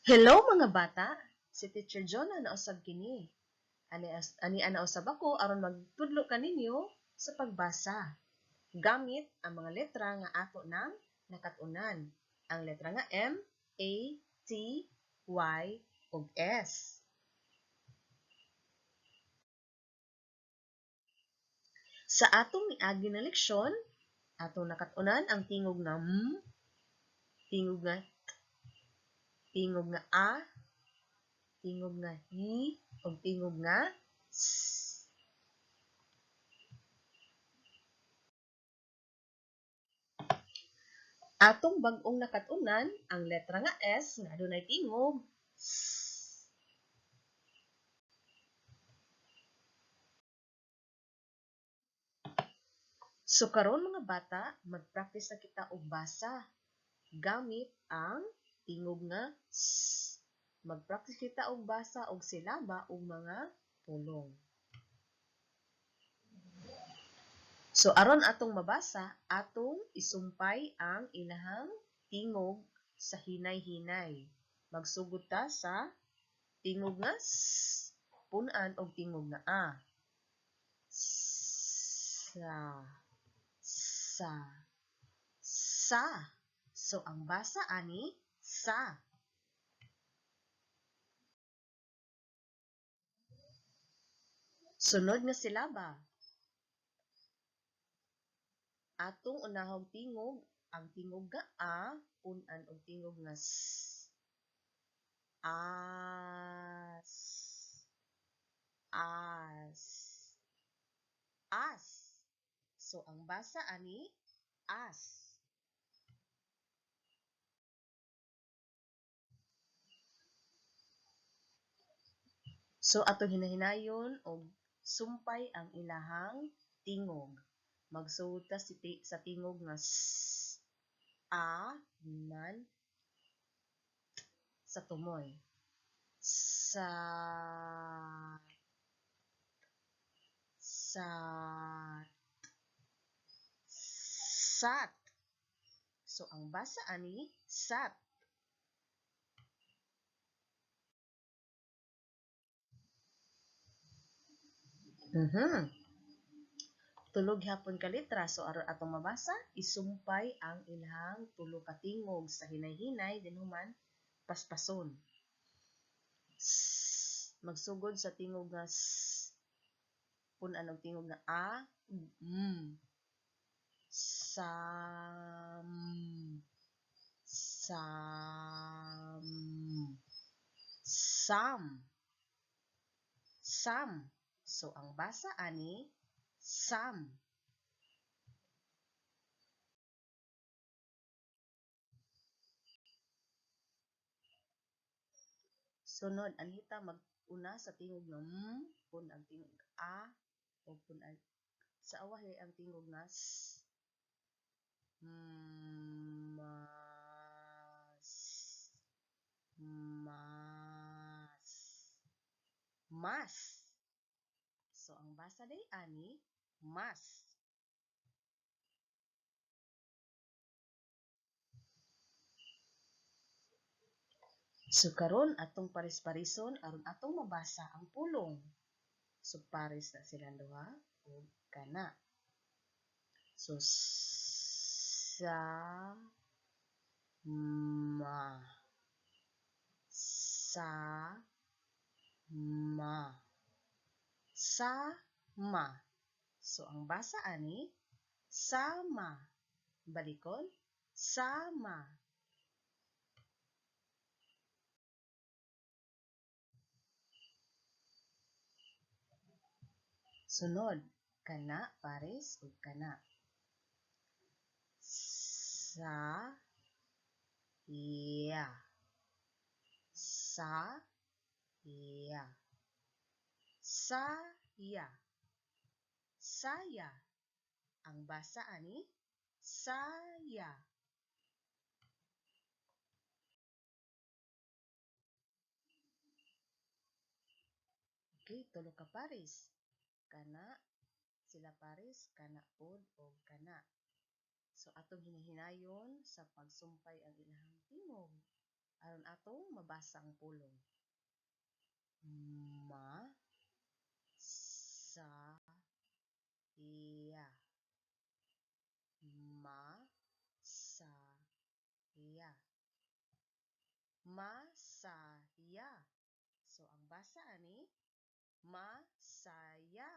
Hello mga bata! Si Teacher John na nausab kini. Ani ana usab ako aron magtudlo kaninyo sa pagbasa. Gamit ang mga letra nga ato nang nakatunan. Ang letra nga M, A, T, Y, ug S. Sa atong niagi na leksyon, atong nakatunan ang tingog nga M, tingog nga T, tingog nga A, tingog nga hi, ug tingog nga S. Atong bag-ong nakatunan ang letra nga S nga adunay tingog S. So karon mga bata, mag-practice na kita og basa gamit ang tingog nga S. Mag-practice kita og basa og silaba og mga pulong. So aron atong mabasa, atong isumpay ang ilahang tingog sa hinay-hinay. Magsugod ta sa tingog nga S, punan og tingog nga A. Sa. Sa. So ang basa ani sa. Sunod nga silaba. Atong unahong tingog, ang tingog nga A, punan og tingog nga S. As. As. As. So ang basa ani as. So atong hinahinayon og sumpay ang ilahang tingog. Magsuod ta sa tingog nga S. A man sa tumoy. Sa. Sat. So ang basa ani sat. Tulog hapon ka litra. So aron atong mabasa, isumpay ang ilahang tulo ka tingog sa hinay-hinay dinhuman paspason. Magsugod sa tingog nga S. Punan og tingog nga A, Sam. Sam. Sam. Sam. So ang basa ani Sam. Sunod, anita mag-una sa tingog nga M, pun ang tingog A, o pun ang sa awahe ang tingog nga S. Mas. Mas. Mas. So ang basa day ani mas. So karon atong paris-parison aron atong mabasa ang pulong. So pares na silang duha ug kana. So sa ma. Sa ma. Sama. So ang basa ani sama. Balikon sama. Sunod, kana pares ug kana. Sa iya. Sa iya. Saya. Saya. Ang basa ani saya. Okay, tulo ka pares. Kana sila pares, kana pod o kana. So atong hinahinayon sa pagsumpay ang ilahang tingog. aron atong mabasa ang pulong. Ma, sa, ya. Ma, sa, ya. Masaya. So, ang basa ani, masaya.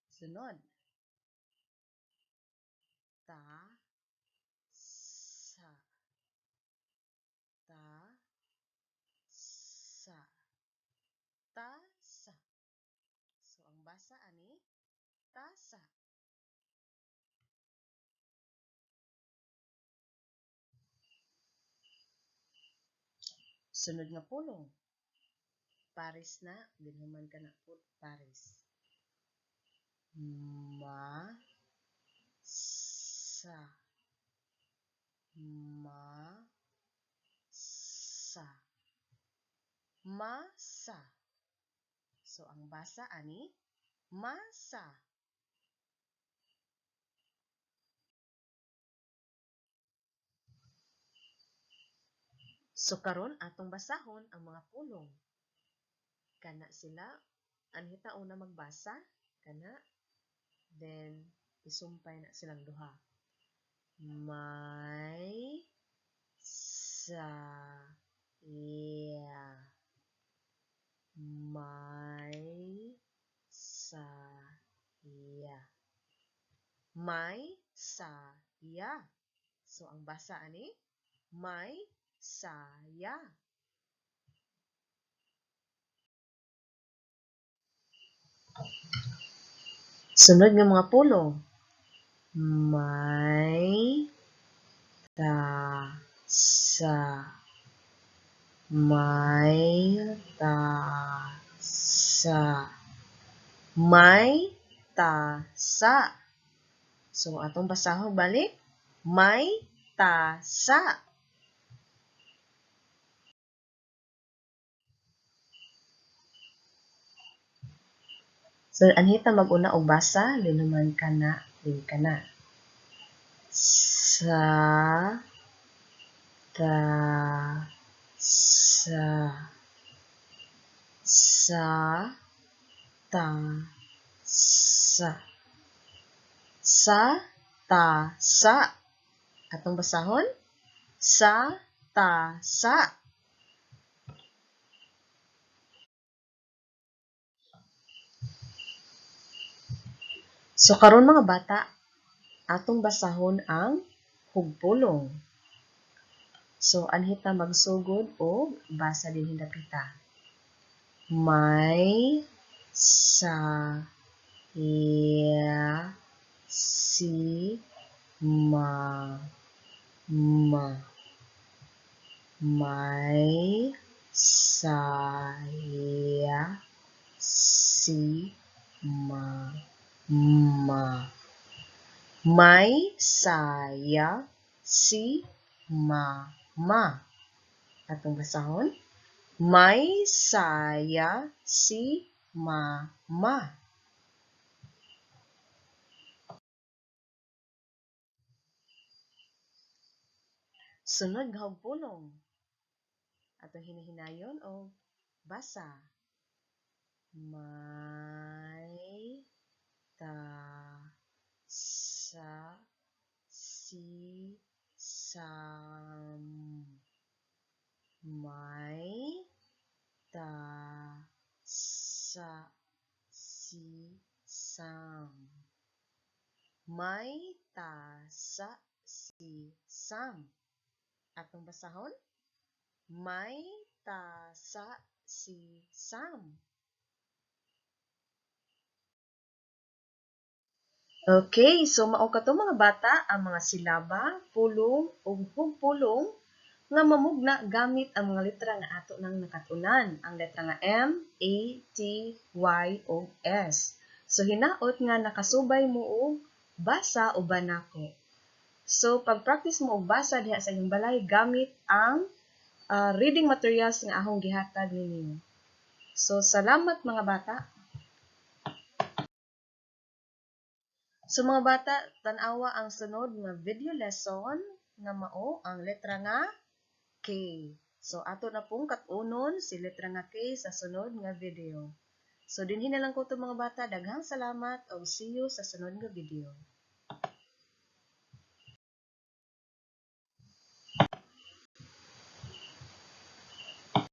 Sunod. Ta, sa. Ta, sa. Tasa. So, ang basa ani, tasa. Sunod nga pulong. Paris na, dinhuman ka na po, Paris. Ma, sa. Ma, sa. Masa. So, ang basa ani, masa. So, karon atong basahon ang mga pulong. Kana sila, anhita una magbasa, kana, then, isumpay na silang duha. May, sa, ya. May, sa, ya. May, sa, ya. So, ang basa ani, may, saya. Sunod nga mga pulong. May, ta, sa. May, ta, sa. May, ta, sa. So, atong basahon balik. May, ta, sa. So, anhita mag-una og basa, linuman ka na, din ka na. Sa, ta, sa. Sa, ta, sa. Sa, ta, sa. Atong basahon? Sa, ta, sa. So, karon mga bata, atong basahon ang hugpulong. So, anhita magsugod o basa din hindapita. May, sa, ya, si, ma. May, sa, ya, si, ma. May, saya, si, ma. Atong basahon. May, saya, si, ma. Sunod nga hugpulong. Atong hinahinayon o basa. May, ta, sa, si, sam. May, ta, sa, si, sam. May, ta, sa, si, sam. Atong basahon? May, ta, sa, si, sam. Okay, so mao kato mga bata ang mga silaba, pulong ug hugpulong nga mamugna gamit ang mga letra nga ato nang nakatunan, ang letra nga M, A, T, Y ug S. So hinaot nga nakasubay mo og basa o banako. So pag-practice mo og basa diha sa inyong balay gamit ang reading materials nga ahong gihatag ninyo. So salamat mga bata. So mga bata, tanawa ang sunod nga video lesson nga mao ang letra nga K. So ato na pong kat-unon si letra nga K sa sunod nga video. So dinhi na lang ko to mga bata, daghang salamat o see you sa sunod nga video.